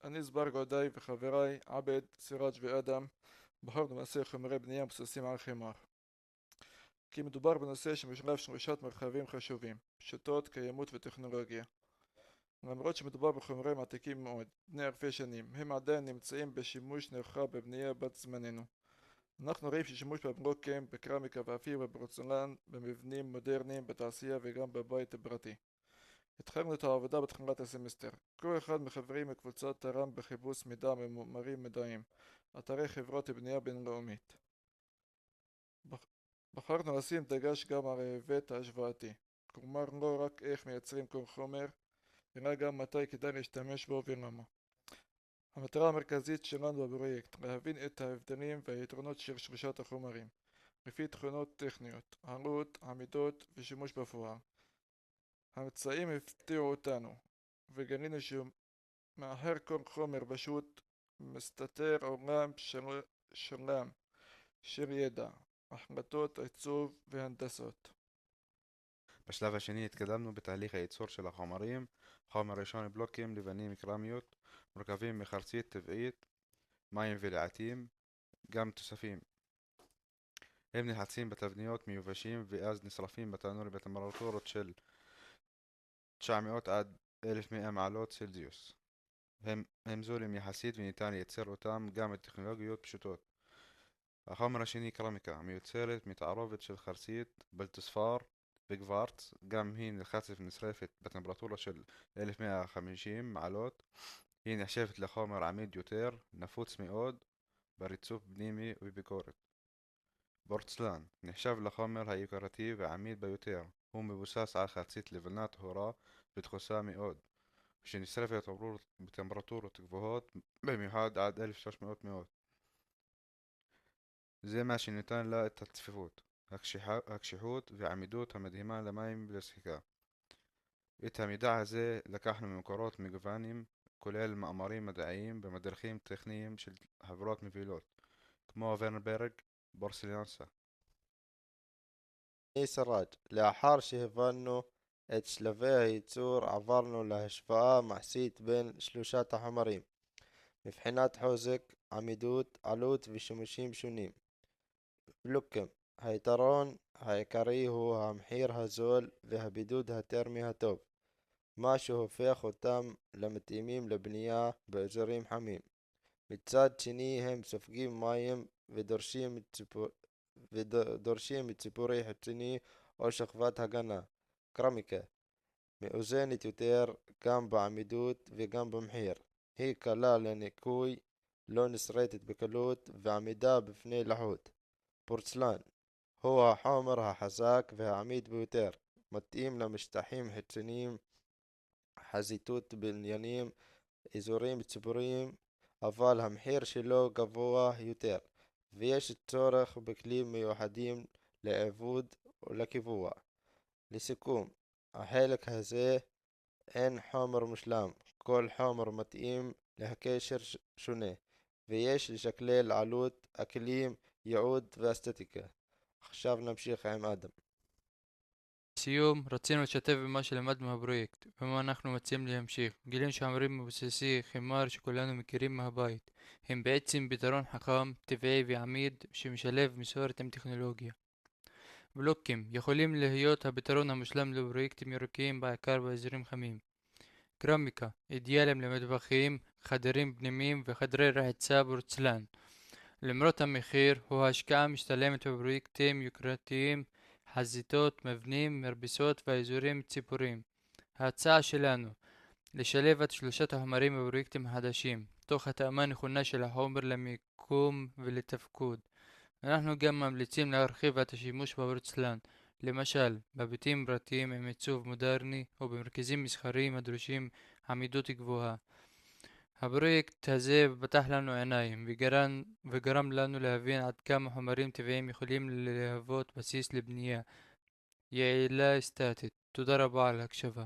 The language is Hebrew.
אני זבר די וחבריי עבד, סיראג' ואדם בחרנו נעשה חומרי בנייה מבוססים על חימר. כי מדובר בנושא שמשולב שלושת מרחבים חשובים, פשוטות, קיימות וטכנולוגיה. למרות שמדובר בחומרים עתיקים מאוד, בני אלפי שנים, הם עדיין נמצאים בשימוש נרחב בבנייה בת זמננו. אנחנו רואים ששימוש בבלוקים, בקרמיקה ואפילו בפורצלן, במבנים מודרניים, בתעשייה וגם בבית הפרטי. התחלנו את העבודה בתחילת הסמסטר. כל אחד מחברים מקבוצות תרם בחיפוש מידע ממאמרים מדעיים, אתרי חברות בנייה בינלאומית. בחרנו לשים דגש גם על ההיבט ההשוואתי, כלומר לא רק איך מייצרים כל חומר, אלא גם מתי כדאי להשתמש בו ולמה. המטרה המרכזית שלנו בפרויקט, להבין את ההבדלים והיתרונות של שלושת החומרים, לפי תכונות טכניות, עלות, עמידות ושימוש בפועל. הממצאים הפתיעו אותנו, וגילינו שמאחורי כל חומר פשוט מסתתר עולם שלם של ידע, החלטות, עיצוב והנדסות. בשלב השני התקדמנו בתהליך הייצור של החומרים. חומר ראשון בלוקים לבנים קרמיות, מורכבים מחרצית טבעית, מים ולעתים גם תוספים. הם נחלצים בתבניות מיובשים ואז נשרפים בתנור בטמפרטורות של 900 עד 1100 מעלות צלזיוס. הם זולים יחסית וניתן לייצר אותם גם בטכנולוגיות פשוטות. החומר השני קרמיקה, מיוצרת מתערובת של חרסית, בלטוספר וגוורץ, גם היא נלחצת ונשרפת בטמפרטורה של 1150 מעלות. היא נחשבת לחומר עמיד יותר, נפוץ מאוד בריצוף פנימי ובביקורת. פורצלן נחשב לחומר היוקרתי והעמיד ביותר. הוא מבוסס על חרצית לבנה טהורה ודחוסה מאוד, שנשרפת בטמפרטורות גבוהות, במיוחד עד 1300 מעלות. זה מה שנותן לה את הצפיפות, הקשיחות והעמידות המדהימה למים ולשחיקה. את המידע הזה לקחנו ממקורות מגוונים, כולל מאמרים מדעיים במדריכים טכניים של חברות מובילות, כמו ורנברג, בורסלינוסה. סראג'. לאחר שהבנו את שלבי הייצור עברנו להשוואה מעשית בין שלושת החומרים, מבחינת חוזק, עמידות, עלות ושימושים שונים. בלוקים. היתרון העיקרי הוא המחיר הזול והבידוד הטרמי הטוב, מה שהופך אותם למתאימים לבנייה באזורים חמים. מצד שני הם סופגים מים ודורשים ציפורי חיצוני או שכבת הגנה. קרמיקה מאוזנת יותר גם בעמידות וגם במחיר. היא קלה לניקוי, לא נסרטת בקלות ועמידה בפני לחות. פורצלן הוא החומר החזק והעמיד ביותר, מתאים למשטחים חיצוניים, חזיתות בניינים, אזורים ציבוריים, אבל המחיר שלו גבוה יותר, ויש צורך בכלים מיוחדים לעיבוד ולקיבוע. לסיכום, החלק הזה אין חומר מושלם, כל חומר מתאים להקשר שונה, ויש לשקלל עלות, אקלים, ייעוד ואסתטיקה. עכשיו נמשיך עם אדם. לסיום, רצינו לשתף במה שלמדנו מהפרויקט, ומה אנחנו מציעים להמשיך. גילינו שהחומרים מבוססי חימר שכולנו מכירים מהבית, הם בעצם פתרון חכם, טבעי ועמיד שמשלב מסורת עם טכנולוגיה. בלוקים יכולים להיות הפתרון המושלם לפרויקטים ירוקים בעיקר באזורים חמים. קרמיקה אידיאליים למטבחים, חדרים פנימיים וחדרי רחיצה פורצלן. למרות המחיר, הוא השקעה משתלמת בפרויקטים יוקרתיים, חזיתות, מבנים, מרפסות ואזורים ציפורים. ההצעה שלנו לשלב את שלושת החומרים בפרויקטים חדשים, תוך התאמה נכונה של החומר למיקום ולתפקוד. אנחנו גם ממליצים להרחיב את השימוש בפורצלן, למשל בביתים פרטיים עם עיצוב מודרני או במרכזים מסחריים הדרושים עמידות גבוהה. הפרויקט הזה פתח לנו עיניים וגרם לנו להבין עד כמה חומרים טבעיים יכולים להוות בסיס לבנייה יעילה אסתטית. תודה רבה על ההקשבה.